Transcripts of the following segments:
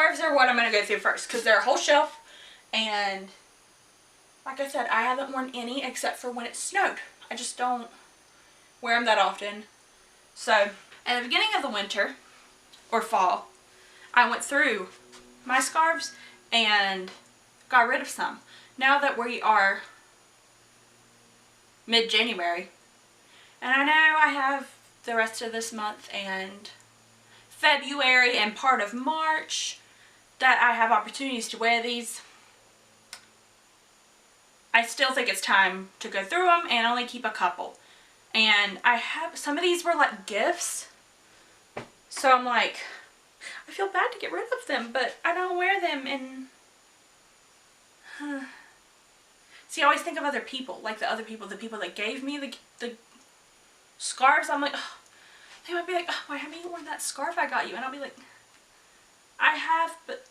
scarves are what I'm going to go through first because they're a whole shelf, and like I said, I haven't worn any except for when it snowed. I just don't wear them that often. So at the beginning of the winter or fall, I went through my scarves and got rid of some. Now that we are mid-January, and I know I have the rest of this month and February and part of March that I have opportunities to wear these, I still think it's time to go through them and only keep a couple. And I have, some of these were like gifts, so I'm like, I feel bad to get rid of them, but I don't wear them. And see, I always think of other people, like the people that gave me the scarves. I'm like, oh, they might be like, oh, why haven't you worn that scarf I got you? And I'll be like, I have, but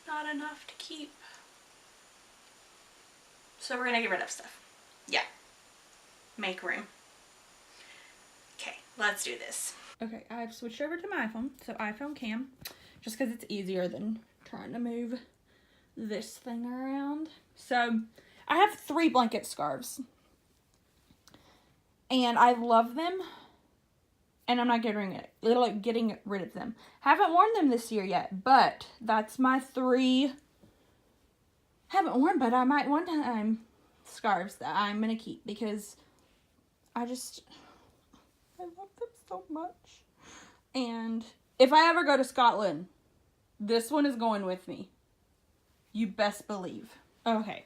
not enough to keep. So we're gonna get rid of stuff. Yeah. Make room. Okay, let's do this. Okay, I've switched over to my iPhone, so iPhone cam, just because it's easier than trying to move this thing around. So I have 3 blanket scarves, and I love them, and I'm not getting rid of them. Haven't worn them this year yet, but that's my 3 haven't worn, but I might one time scarves that I'm gonna keep because I love them so much. And if I ever go to Scotland, this one is going with me. You best believe. Okay.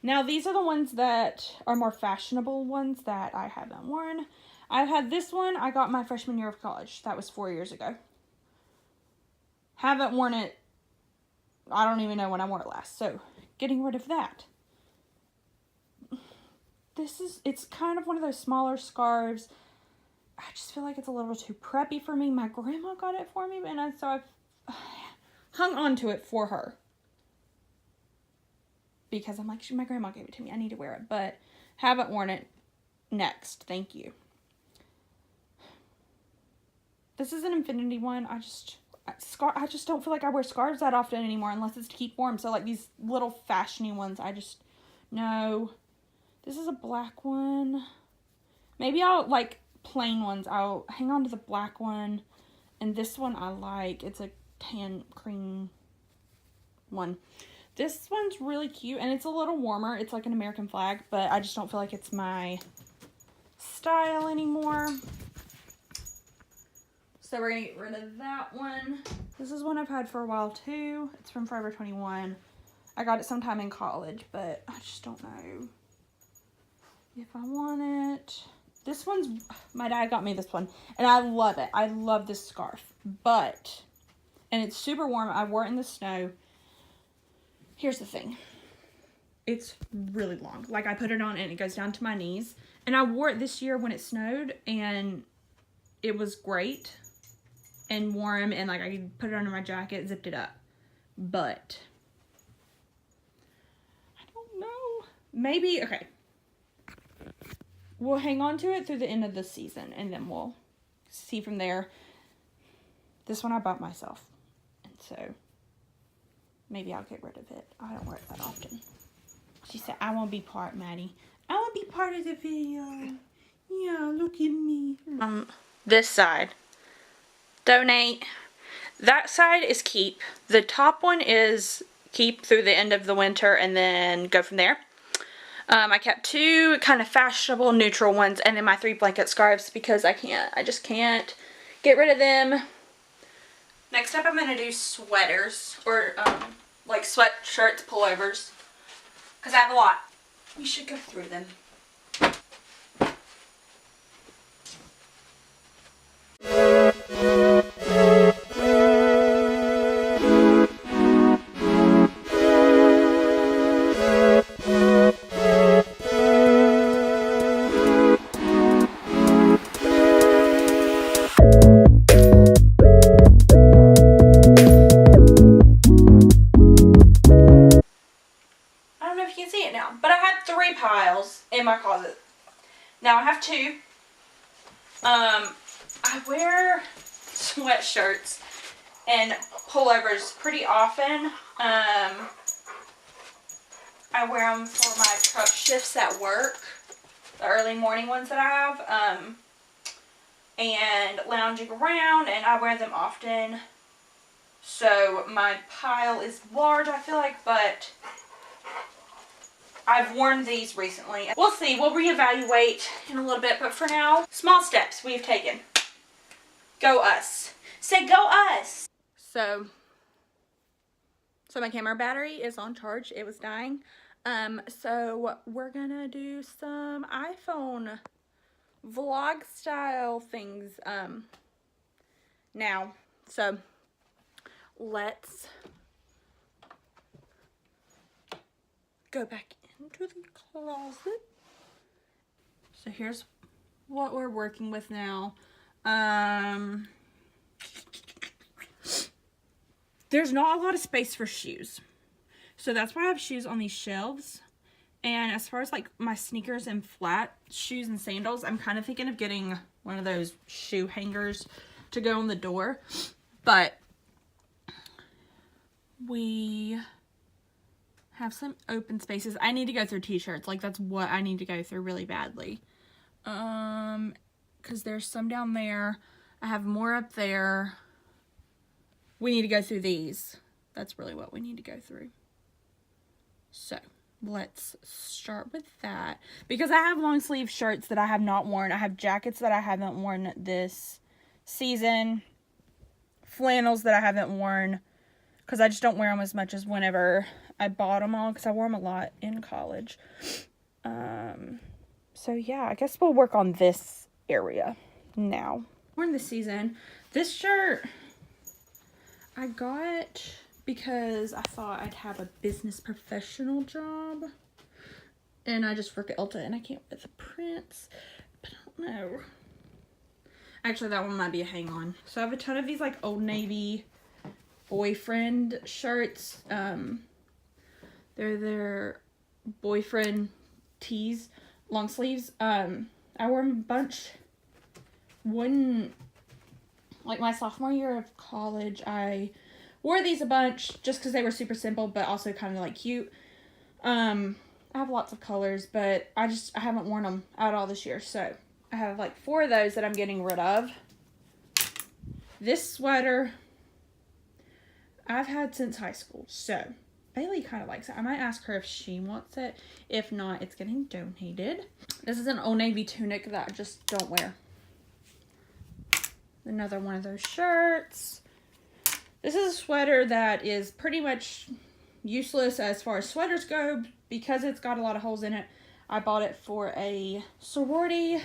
Now these are the ones that are more fashionable ones that I haven't worn. I've had this one. I got my freshman year of college. That was 4 years ago. Haven't worn it. I don't even know when I wore it last. So getting rid of that. It's kind of one of those smaller scarves. I just feel like it's a little too preppy for me. My grandma got it for me, and so I've hung on to it for her. Because I'm like, my grandma gave it to me. I need to wear it, but haven't worn it. Next, thank you. This is an infinity one. I just don't feel like I wear scarves that often anymore unless it's to keep warm. So like these little fashiony ones, no. This is a black one. Maybe I'll like plain ones. I'll hang on to the black one. And this one I like. It's a tan cream one. This one's really cute and it's a little warmer. It's like an American flag, but I just don't feel like it's my style anymore. So we're going to get rid of that one. This is one I've had for a while too. It's from Forever 21. I got it sometime in college, but I just don't know if I want it. This one's, my dad got me this one, and I love it. I love this scarf, and it's super warm. I wore it in the snow. Here's the thing. It's really long. Like, I put it on, and it goes down to my knees. And I wore it this year when it snowed, and it was great and warm, and, like, I could put it under my jacket, zipped it up. But I don't know. Maybe, okay. We'll hang on to it through the end of the season, and then we'll see from there. This one I bought myself, and so maybe I'll get rid of it. I don't wear it that often. She said, I want to be part, Maddie. I want to be part of the video. Yeah, look at me. This side. Donate. That side is keep. The top one is keep through the end of the winter and then go from there. I kept 2 kind of fashionable neutral ones and then my 3 blanket scarves because I just can't get rid of them. Next up I'm going to do sweaters or like sweatshirts, pullovers, because I have a lot. We should go through them. In my closet. Now I have 2. I wear sweatshirts and pullovers pretty often. I wear them for my truck shifts at work, the early morning ones that I have, and lounging around, and I wear them often. So my pile is large, I feel like, but I've worn these recently. We'll see. We'll reevaluate in a little bit, but for now, small steps we've taken. Go us. Say go us. So my camera battery is on charge. It was dying. So we're gonna do some iPhone vlog style things now. So let's go back into the closet. So here's what we're working with now. There's not a lot of space for shoes, so that's why I have shoes on these shelves. And as far as like my sneakers and flat shoes and sandals, I'm kind of thinking of getting one of those shoe hangers to go on the door. But we have some open spaces. I need to go through t-shirts. Like, that's what I need to go through really badly. Because there's some down there. I have more up there. We need to go through these. That's really what we need to go through. So let's start with that. Because I have long sleeve shirts that I have not worn. I have jackets that I haven't worn this season. Flannels that I haven't worn. Because I just don't wear them as much as whenever I bought them all. Because I wore them a lot in college. So yeah, I guess we'll work on this area now. We're in the season. This shirt I got because I thought I'd have a business professional job. And I just work at Ulta and I can't wear the prints. But I don't know. Actually, that one might be a hang on. So I have a ton of these like Old Navy boyfriend shirts. They're their boyfriend tees, long sleeves. I wore them a bunch. Like my sophomore year of college, I wore these a bunch just because they were super simple, but also kind of like cute. I have lots of colors, but I haven't worn them at all this year. So I have like 4 of those that I'm getting rid of. This sweater I've had since high school. So Bailey kind of likes it. I might ask her if she wants it. If not, it's getting donated. This is an Old Navy tunic that I just don't wear. Another one of those shirts. This is a sweater that is pretty much useless as far as sweaters go because it's got a lot of holes in it. I bought it for a sorority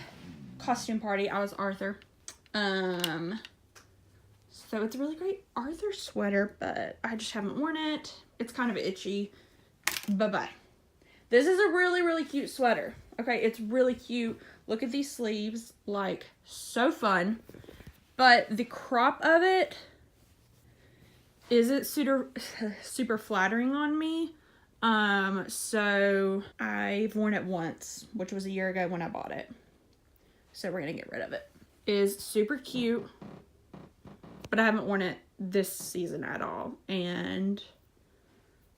costume party. I was Arthur. So it's a really great Arthur sweater, but I just haven't worn it. It's kind of itchy. Bye-bye. This is a really, really cute sweater. Okay, it's really cute. Look at these sleeves. Like, so fun. But the crop of it isn't super flattering on me. So I've worn it once, which was a year ago when I bought it. So we're gonna get rid of it. It is super cute, but I haven't worn it this season at all. And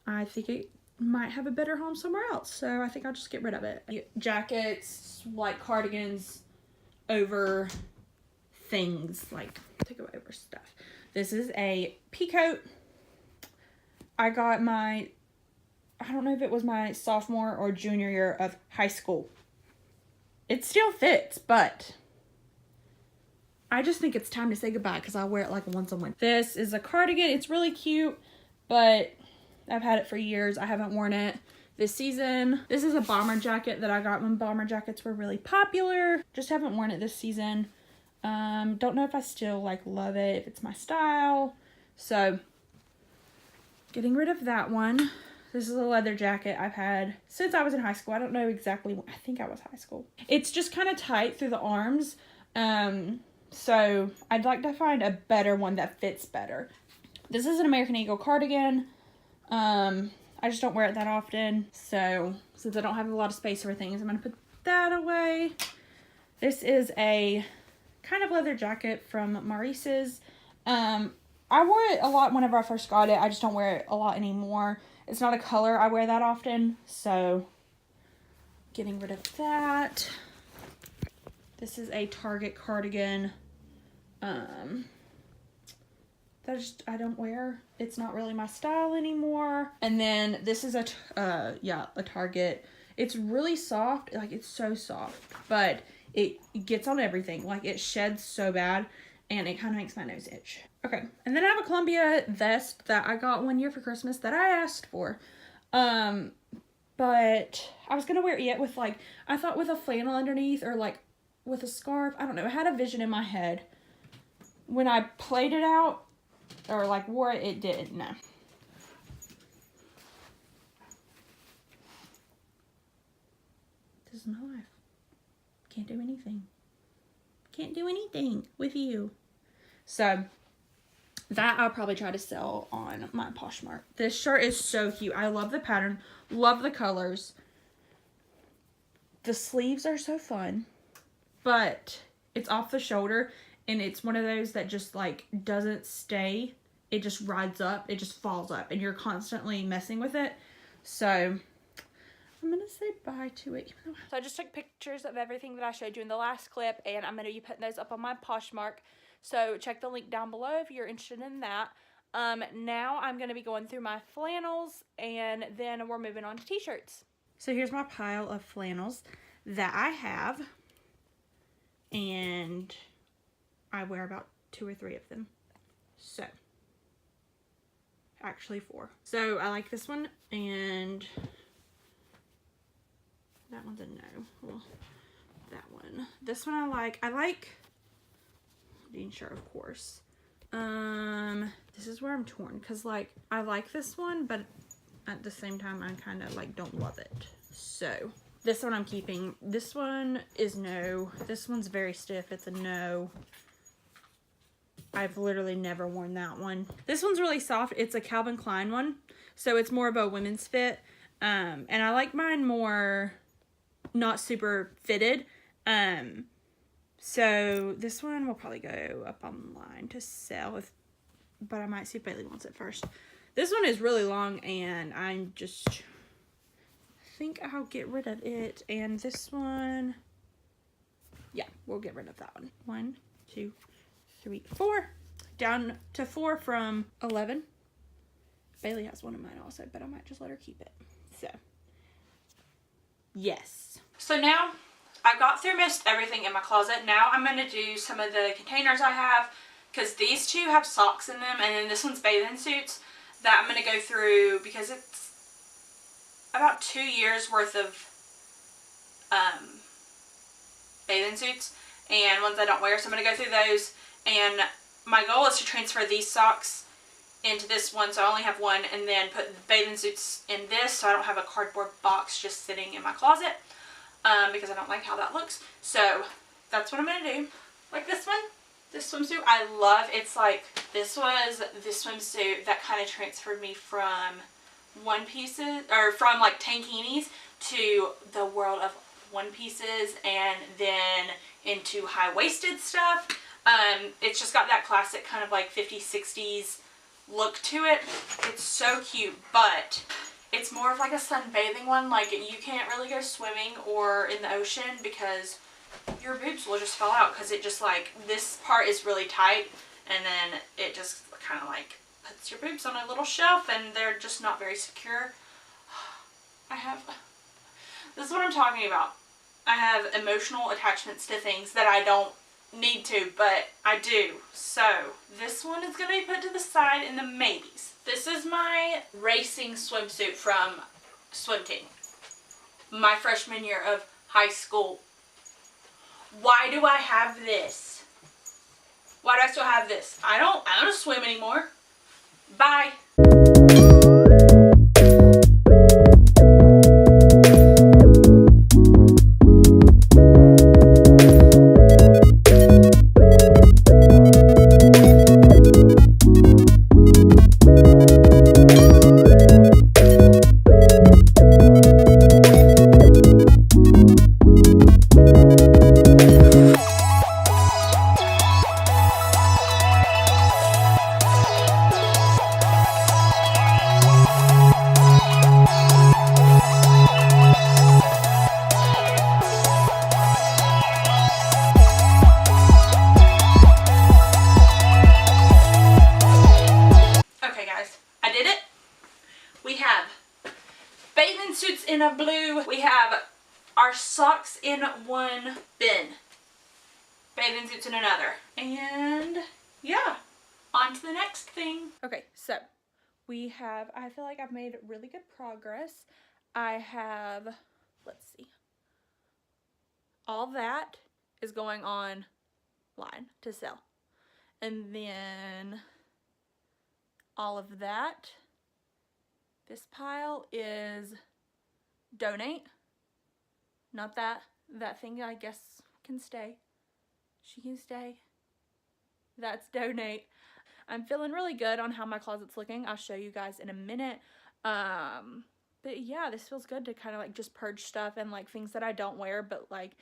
I think it might have a better home somewhere else. So I think I'll just get rid of it. Jackets, like cardigans over things, like to go over stuff. This is a pea coat. I got I don't know if it was my sophomore or junior year of high school. It still fits, but I just think it's time to say goodbye because I wear it like once a month. This is a cardigan. It's really cute, but I've had it for years. I haven't worn it this season. This is a bomber jacket that I got when bomber jackets were really popular. Just haven't worn it this season. Don't know if I still like love it, if it's my style. So getting rid of that one. This is a leather jacket I've had since I was in high school. I don't know exactly when. I think I was high school. It's just kind of tight through the arms. So I'd like to find a better one that fits better. This is an American Eagle cardigan. I just don't wear it that often. So since I don't have a lot of space for things, I'm going to put that away. This is a kind of leather jacket from Maurice's. I wore it a lot whenever I first got it. I just don't wear it a lot anymore. It's not a color I wear that often, so getting rid of that. This is a Target cardigan that I don't wear. It's not really my style anymore. And then this is a Target. It's really soft. Like, it's so soft, but it gets on everything. Like, it sheds so bad, and it kind of makes my nose itch. Okay, and then I have a Columbia vest that I got one year for Christmas that I asked for. But I was gonna wear it with, like, I thought with a flannel underneath, or like with a scarf. I don't know. I had a vision in my head. When I played it out, or like wore it, it didn't. No. This is my life. Can't do anything. Can't do anything with you. So that I'll probably try to sell on my Poshmark. This shirt is so cute. I love the pattern. Love the colors. The sleeves are so fun. But it's off the shoulder. And it's one of those that just, like, doesn't stay. It just rides up. It just falls up. And you're constantly messing with it. So I'm going to say bye to it. So I just took pictures of everything that I showed you in the last clip. And I'm going to be putting those up on my Poshmark. So check the link down below if you're interested in that. Now I'm going to be going through my flannels. And then we're moving on to t-shirts. So here's my pile of flannels that I have. And I wear about 2 or 3 of them. So, actually 4. So I like this one, and that one's a no. Well, that one. This one I like. I like jean shirt, of course. This is where I'm torn, because, like, I like this one, but at the same time I kind of, like, don't love it. So this one I'm keeping. This one is no. This one's very stiff. It's a no. I've literally never worn that one. This one's really soft. It's a Calvin Klein one. So it's more of a women's fit. And I like mine more not super fitted. So this one will probably go up online to sell. But I might see if Bailey wants it first. This one is really long, and I'm just... think I'll get rid of it. And this one, yeah, we'll get rid of that one. 1, 2, 3, 4. Down to 4 from 11. Bailey has one of mine also, but I might just let her keep it. So yes. So now I've got through most everything in my closet. Now I'm going to do some of the containers I have, because these 2 have socks in them, and then this one's bathing suits that I'm going to go through, because it's about 2 years worth of bathing suits and ones I don't wear. So I'm going to go through those, and my goal is to transfer these socks into this one, so I only have one, and then put the bathing suits in this, so I don't have a cardboard box just sitting in my closet, because I don't like how that looks. So that's what I'm going to do. Like this one, this swimsuit, I love. It's like, this was the swimsuit that kind of transferred me from one pieces, or from like tankinis to the world of one pieces, and then into high-waisted stuff. It's just got that classic kind of like 50s, 60s look to it. It's so cute, but it's more of like a sunbathing one. Like, you can't really go swimming or in the ocean because your boobs will just fall out, because it just, like, this part is really tight, and then it just kind of like puts your boobs on a little shelf, and they're just not very secure. This is what I'm talking about. I have emotional attachments to things that I don't need to, but I do. So this one is going to be put to the side in the maybes. This is my racing swimsuit from swim team, my freshman year of high school. Why do I have this? Why do I still have this? I don't swim anymore. Bye. in a blue. We have our socks in one bin. Bathing suits in another. And yeah, on to the next thing. Okay, so we have, I feel like I've made really good progress. I have, let's see, all that is going online to sell. And then all of that, this pile is donate. Not that, that thing I guess can stay. She can stay. That's donate. I'm feeling really good on how my closet's looking. I'll show you guys in a minute. But yeah, this feels good to kind of like just purge stuff and like things that I don't wear, but like,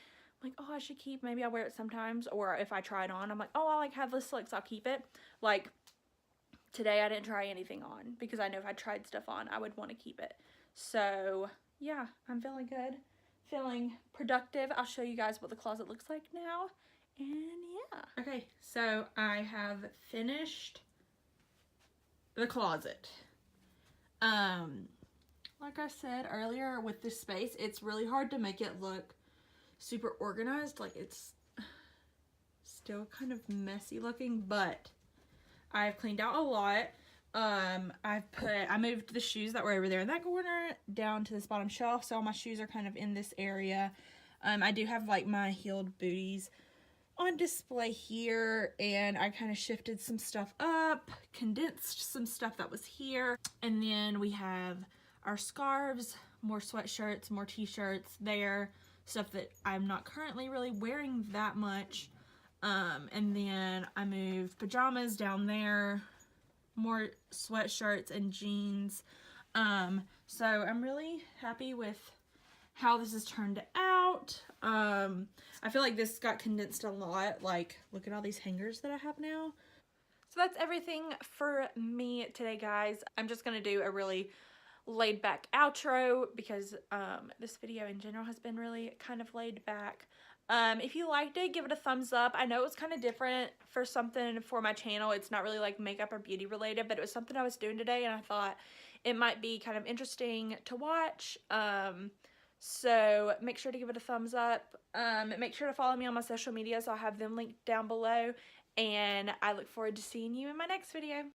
oh, I should keep, maybe I wear it sometimes, or if I try it on, I'm like, oh, I like have this looks, I'll keep it. Like today I didn't try anything on because I know if I tried stuff on, I would want to keep it. So yeah, I'm feeling good, feeling productive. I'll show you guys what the closet looks like now. And yeah. Okay, so I have finished the closet. Like I said earlier with this space, it's really hard to make it look super organized. Like it's still kind of messy looking, but I've cleaned out a lot. I moved the shoes that were over there in that corner down to this bottom shelf, so all my shoes are kind of in this area. I do have like my heeled booties on display here, and I kind of shifted some stuff up, condensed some stuff that was here, and then we have our scarves, more sweatshirts, more t-shirts there, stuff that I'm not currently really wearing that much. And then I moved pajamas down there, more sweatshirts and jeans. So I'm really happy with how this has turned out. I feel like this got condensed a lot. Like, look at all these hangers that I have now. So that's everything for me today, guys. I'm just gonna do a really laid back outro because this video in general has been really kind of laid back. If you liked it, give it a thumbs up. I know it was kind of different for something for my channel. It's not really like makeup or beauty related, but it was something I was doing today and I thought it might be kind of interesting to watch. So make sure to give it a thumbs up. Make sure to follow me on my social media, so I'll have them linked down below. And I look forward to seeing you in my next video.